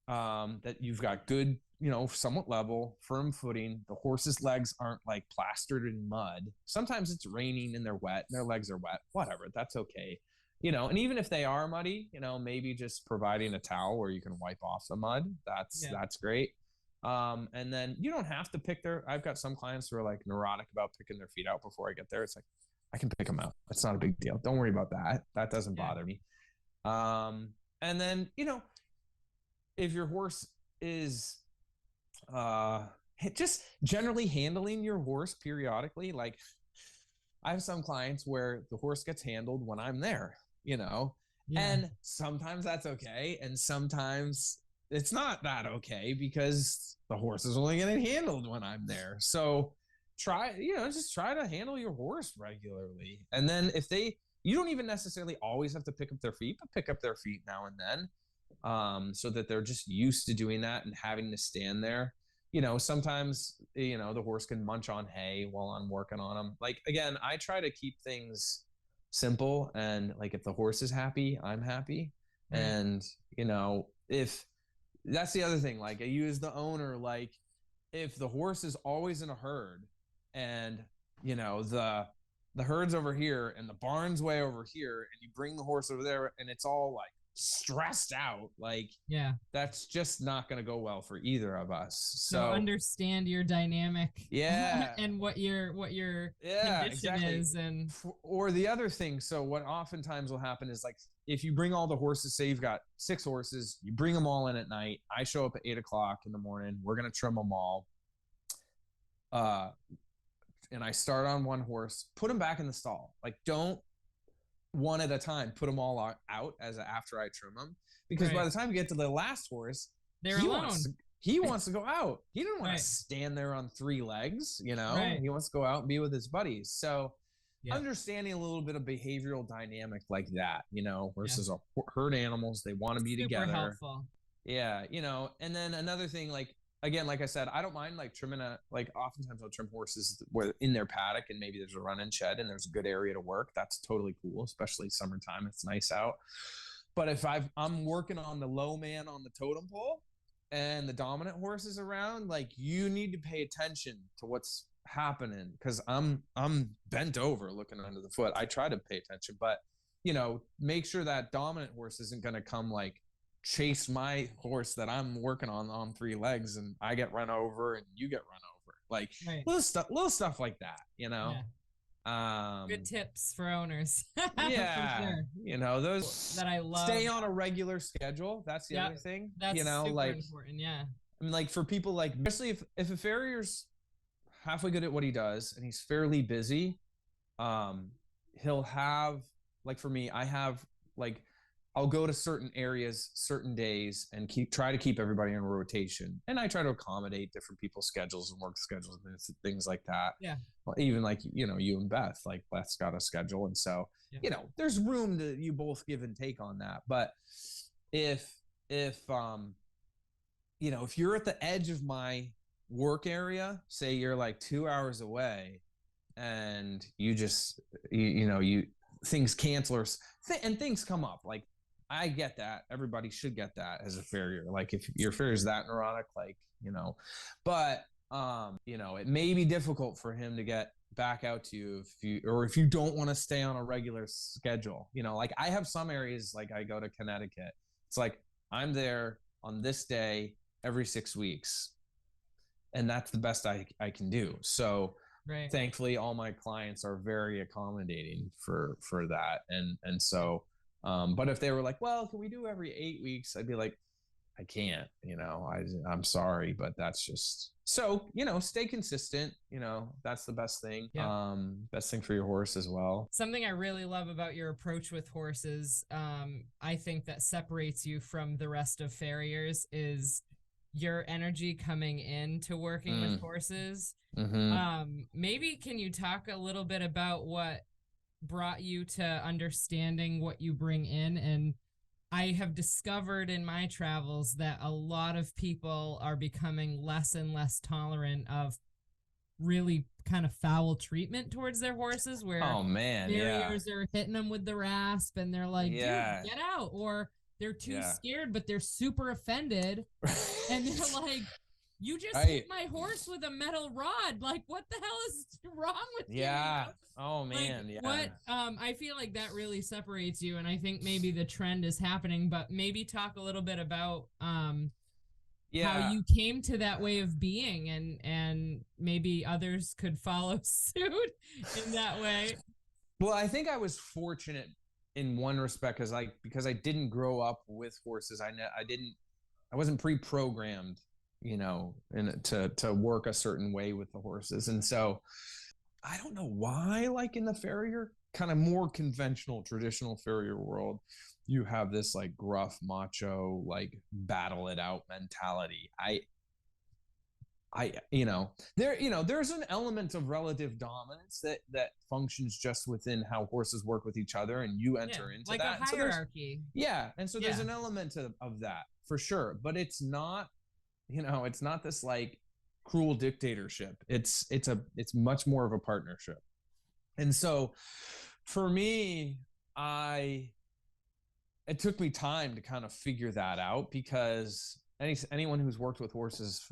that you've got good, you know, somewhat level, firm footing, the horse's legs aren't like plastered in mud. Sometimes it's raining and they're wet and their legs are wet, whatever, that's okay. and even if they are muddy, maybe just providing a towel where you can wipe off the mud. That's great. And then you don't have to pick I've got some clients who are like neurotic about picking their feet out before I get there. It's like, I can pick them out. It's not a big deal. Don't worry about that. That doesn't bother me. And then, if your horse is, just generally handling your horse periodically, like I have some clients where the horse gets handled when I'm there, and sometimes that's okay. And sometimes it's not that okay because the horse is only getting handled when I'm there. So just try to handle your horse regularly. And then you don't even necessarily always have to pick up their feet, but pick up their feet now and then, so that they're just used to doing that and having to stand there. Sometimes, the horse can munch on hay while I'm working on them. Like, again, I try to keep things simple, and like, if the horse is happy, I'm happy. Right. And, if that's the other thing, like you as the owner, like if the horse is always in a herd and, the herd's over here and the barn's way over here, and you bring the horse over there and it's all like stressed out, like that's just not going to go well for either of us. So understand your dynamic and what your condition exactly. is. And or the other thing, so what oftentimes will happen is, like, if you bring all the horses, say you've got 6 horses, you bring them all in at night, I show up at 8:00 in the morning, we're going to trim them all, and I start on one horse, put them back in the stall. Like, don't one at a time put them all out after I trim them, because by the time you get to the last horse, they're alone. He wants to go out. He doesn't want to stand there on 3 legs, He wants to go out and be with his buddies. So understanding a little bit of behavioral dynamic like that, horses are herd animals. They want to be together. Helpful. Yeah. And then another thing, like, again, like I said, I don't mind like trimming oftentimes I'll trim horses where in their paddock and maybe there's a run-in shed and there's a good area to work. That's totally cool, especially summertime. It's nice out. But if I'm working on the low man on the totem pole and the dominant horse is around, like, you need to pay attention to what's happening, because I'm bent over looking under the foot. I try to pay attention, but make sure that dominant horse isn't going to come like chase my horse that I'm working on 3 legs, and I get run over and you get run over, like little stuff like that, Good tips for owners. Yeah. For sure. Those that I love. Stay on a regular schedule. That's the other thing. That's super important. Yeah. I mean, like, for people, like, especially if a farrier's halfway good at what he does and he's fairly busy, he'll have, like, for me, I have, like, I'll go to certain areas, certain days, and try to keep everybody in rotation. And I try to accommodate different people's schedules and work schedules and things like that. Yeah. Well, even like, you and Beth, like, Beth's got a schedule. And so, there's room to you both give and take on that. But if you're at the edge of my work area, say you're like 2 hours away, and you just, things cancel and things come up, like, I get that. Everybody should get that as a farrier. Like, if your farrier is that neurotic, like, but, it may be difficult for him to get back out to you if you don't want to stay on a regular schedule. Like, I have some areas, like, I go to Connecticut. It's like, I'm there on this day every 6 weeks, and that's the best I can do. So thankfully, all my clients are very accommodating for that. And so, but if they were like, well, can we do every 8 weeks? I'd be like, I can't, I'm sorry, but that's just, so, stay consistent, that's the best thing. Yeah. Best thing for your horse as well. Something I really love about your approach with horses, I think that separates you from the rest of farriers, is your energy coming into working with horses. Mm-hmm. Maybe can you talk a little bit about what brought you to understanding what you bring in? And I have discovered in my travels that a lot of people are becoming less and less tolerant of really kind of foul treatment towards their horses, where farriers are hitting them with the rasp and they're like, dude, get out. Or they're too scared, but they're super offended. And they're like, You just Right. hit my horse with a metal rod. Like, what the hell is wrong with you? Yeah. You know? Oh man. Like, Yeah. what? I feel like that really separates you, and I think maybe the trend is happening. But maybe talk a little bit about how you came to that way of being, and maybe others could follow suit in that way. Well, I think I was fortunate in one respect because I didn't grow up with horses. I wasn't pre-programmed, to work a certain way with the horses. And so I don't know why, like in the farrier, kind of more conventional, traditional farrier world, you have this like gruff, macho, like battle it out mentality. There's an element of relative dominance that functions just within how horses work with each other, and you enter into like that. a hierarchy. And so there's an element of that for sure, but it's not this like cruel dictatorship. It's much more of a partnership. And so for me, it took me time to kind of figure that out, because anyone who's worked with horses,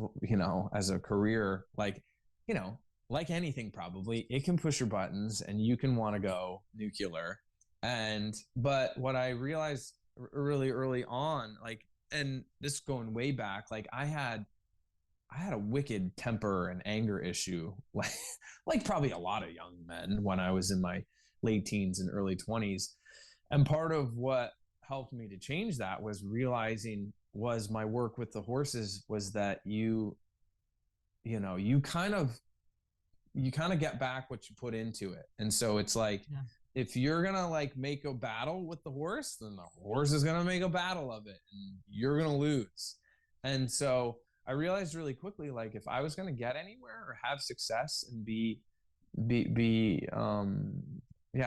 as a career, like anything, probably it can push your buttons and you can want to go nuclear. But what I realized really early on, like, and this going way back, like I had a wicked temper and anger issue, like probably a lot of young men when I was in my late teens and early 20s. And part of what helped me to change that was realizing was my work with the horses was that you kind of get back what you put into it. And so it's like, if you're gonna like make a battle with the horse, then the horse is gonna make a battle of it and you're gonna lose. And so I realized really quickly, like, if I was gonna get anywhere or have success and be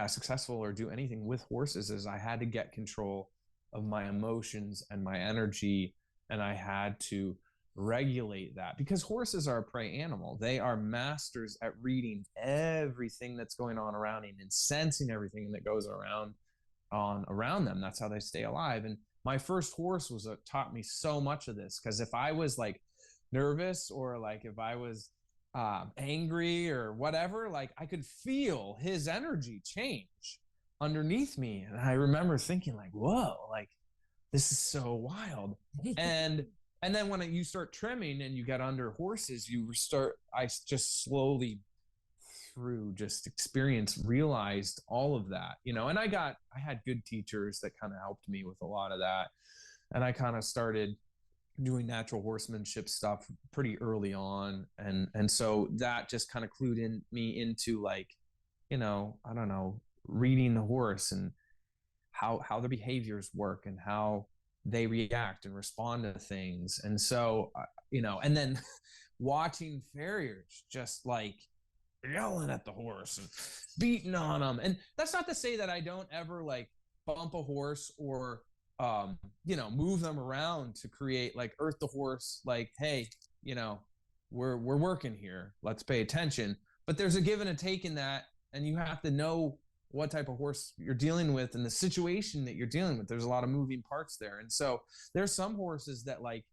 successful or do anything with horses, is I had to get control of my emotions and my energy, and I had to regulate that, because horses are a prey animal. They are masters at reading everything that's going on around them and sensing everything that goes around them. That's how they stay alive. And my first horse taught me so much of this, because if I was like nervous or like if I was angry or whatever, like I could feel his energy change underneath me. And I remember thinking like, whoa, like this is so wild. And then when you start trimming and you get under horses, I just slowly through just experience realized all of that, and I had good teachers that kind of helped me with a lot of that. And I kind of started doing natural horsemanship stuff pretty early on. And so that just kind of clued me into like, I don't know, reading the horse and how their behaviors work and how they react and respond to things. And so, and then watching farriers just like yelling at the horse and beating on them. And that's not to say that I don't ever like bump a horse or, move them around to create like earth the horse, like, hey, we're working here. Let's pay attention. But there's a give and a take in that. And you have to know what type of horse you're dealing with and the situation that you're dealing with. There's a lot of moving parts there. And so there's some horses that like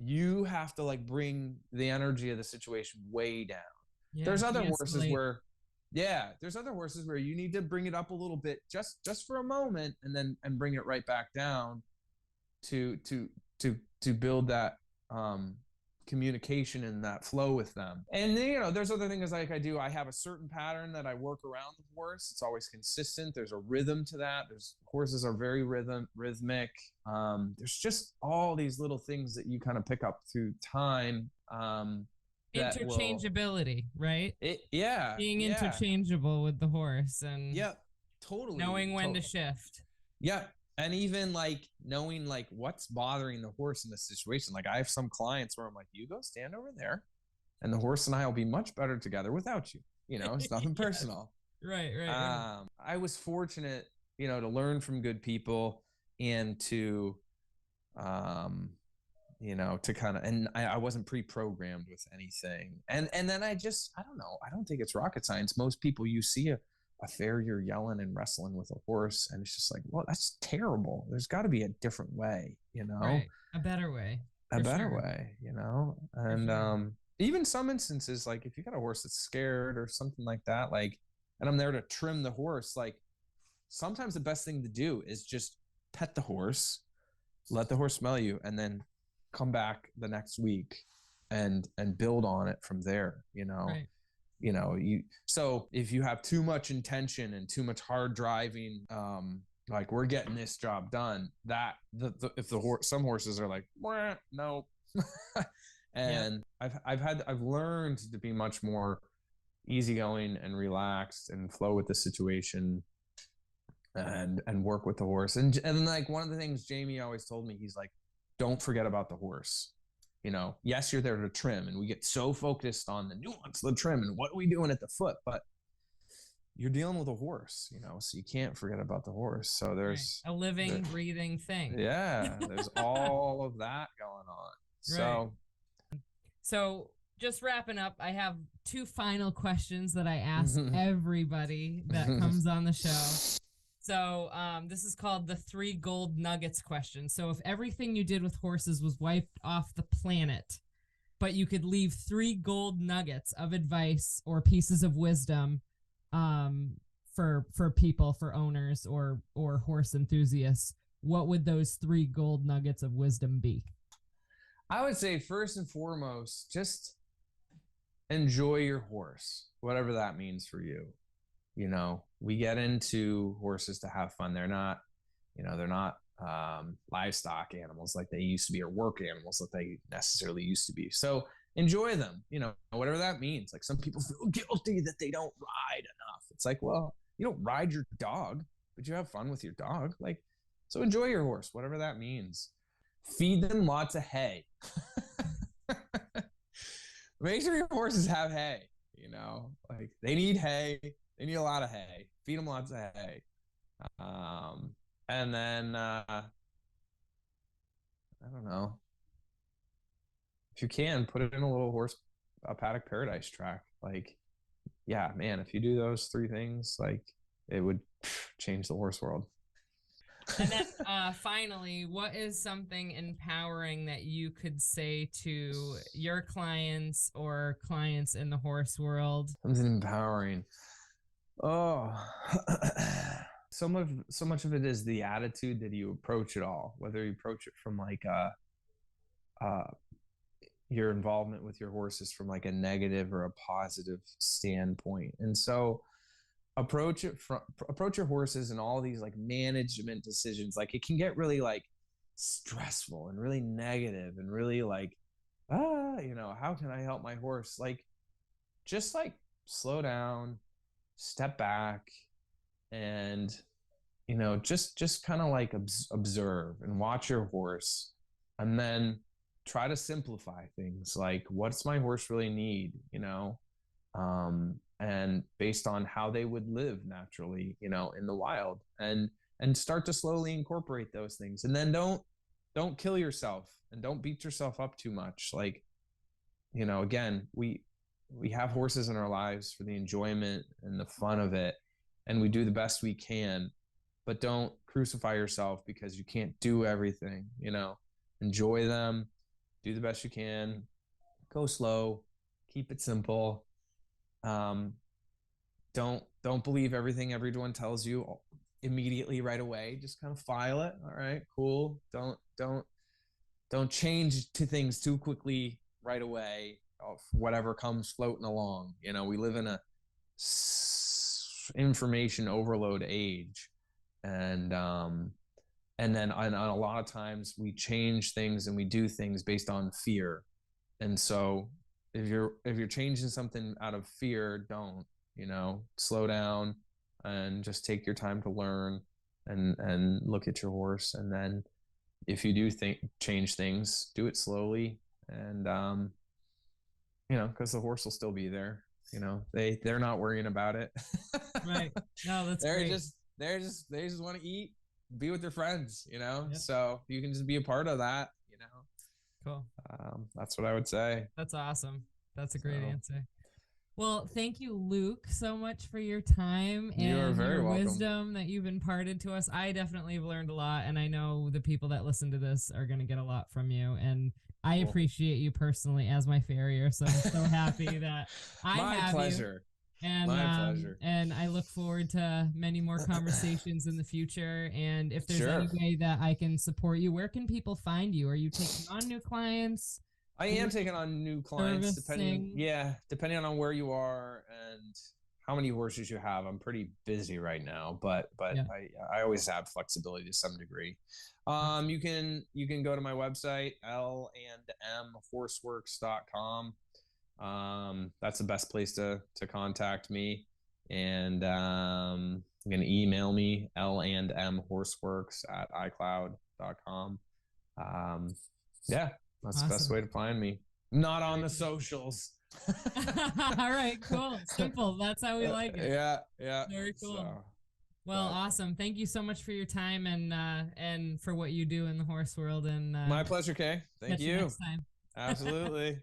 you have to like bring the energy of the situation way down. There's other horses where you need to bring it up a little bit just for a moment and bring it right back down to build that communication and that flow with them. And then, there's other things like I have a certain pattern that I work around the horse. It's always consistent. There's a rhythm to that. Horses are very rhythmic. There's just all these little things that you kind of pick up through time. Interchangeability, right? Being interchangeable with the horse and totally knowing when to shift. And even like knowing like what's bothering the horse in this situation. Like I have some clients where I'm like, you go stand over there and the horse and I will be much better together without you. It's nothing personal. Right. I was fortunate, to learn from good people and to, to kind of, and I wasn't pre-programmed with anything. And then I don't know. I don't think it's rocket science. Most people, you see a farrier yelling and wrestling with a horse, and it's just like, well, that's terrible. There's got to be a different way, Right. A better way. a better sure. way, you know? And sure. even some instances, like if you got a horse that's scared or something like that, like, and I'm there to trim the horse, like sometimes the best thing to do is just pet the horse, let the horse smell you, and then come back the next week and build on it from there, you know? Right. You know, so if you have too much intention and too much hard driving, like we're getting this job done, that if the horse, some horses are like, no. And I've learned to be much more easygoing and relaxed and flow with the situation and work with the horse. And like one of the things Jamie always told me, he's like, don't forget about the horse. You know, yes, you're there to trim, and we get so focused on the nuance of the trim and what are we doing at the foot, but you're dealing with a horse, you know, so you can't forget about the horse. So there's a living, breathing thing. Yeah, there's all of that going on. So just wrapping up, I have 2 final questions that I ask everybody that comes on the show. So this is called the 3 gold nuggets question. So if everything you did with horses was wiped off the planet, but you could leave 3 gold nuggets of advice or pieces of wisdom for people, for owners or horse enthusiasts, what would those 3 gold nuggets of wisdom be? I would say first and foremost, just enjoy your horse, whatever that means for you. You know, we get into horses to have fun. They're not, you know, they're not livestock animals like they used to be, or work animals that they necessarily used to be. So enjoy them, you know, whatever that means. Like some people feel guilty that they don't ride enough. It's like, well, you don't ride your dog, but you have fun with your dog. Like, so enjoy your horse, whatever that means. Feed them lots of hay. Make sure your horses have hay, you know, like they need hay. They need a lot of hay. Feed them lots of hay. And then, I don't know. If you can, put it in a little paddock paradise track. Like, yeah, man, if you do those 3 things, like it would change the horse world. And then finally, what is something empowering that you could say to your clients or clients in the horse world? Something empowering. Oh, so much of it is the attitude that you approach it all, whether you approach it from like your involvement with your horses from like a negative or a positive standpoint. And so approach your horses and all these like management decisions. Like it can get really like stressful and really negative and really like, you know, how can I help my horse? Like, just like slow down, step back, and, you know, just kind of like observe and watch your horse, and then try to simplify things. Like, what's my horse really need, you know? And based on how they would live naturally, you know, in the wild, and start to slowly incorporate those things. And then don't kill yourself and don't beat yourself up too much. Like, you know, again, we have horses in our lives for the enjoyment and the fun of it, and we do the best we can, but don't crucify yourself because you can't do everything, you know. Enjoy them, do the best you can, go slow, keep it simple. Don't believe everything everyone tells you immediately right away. Just kind of file it. All right, cool. Don't change to things too quickly right away of whatever comes floating along. You know, we live in a information overload age, and then a lot of times we change things and we do things based on fear. And so if you're changing something out of fear, don't, you know, slow down and just take your time to learn and look at your horse. And then if you do change things, do it slowly, and you know, because the horse will still be there. You know, they're not worrying about it. Right. No, that's great. They just want to eat, be with their friends, you know. Yep. So you can just be a part of that, you know. Cool. That's what I would say. That's awesome. That's a great answer. Well, thank you, Luke, so much for your time and your wisdom that you've imparted to us. I definitely have learned a lot, and I know the people that listen to this are going to get a lot from you. And I Cool. appreciate you personally as my farrier, so I'm so happy that I My have pleasure. you. And My pleasure. and I look forward to many more conversations in the future. And if there's any Sure. way that I can support you, where can people find you? Are you taking on new clients? I am taking on new clients Servicing. depending on where you are and how many horses you have. I'm pretty busy right now, but Yeah. I always have flexibility to some degree. You can go to my website, landmhorseworks.com. That's the best place to contact me. And you can email me, landmhorseworks@icloud.com. Yeah, that's the best Awesome. way to find me. Not on the socials. All right, cool. Simple. That's how we like it. Yeah. Very cool. Well, awesome. Thank you so much for your time and for what you do in the horse world. And my pleasure, Kay. Thank you. Next time. Absolutely.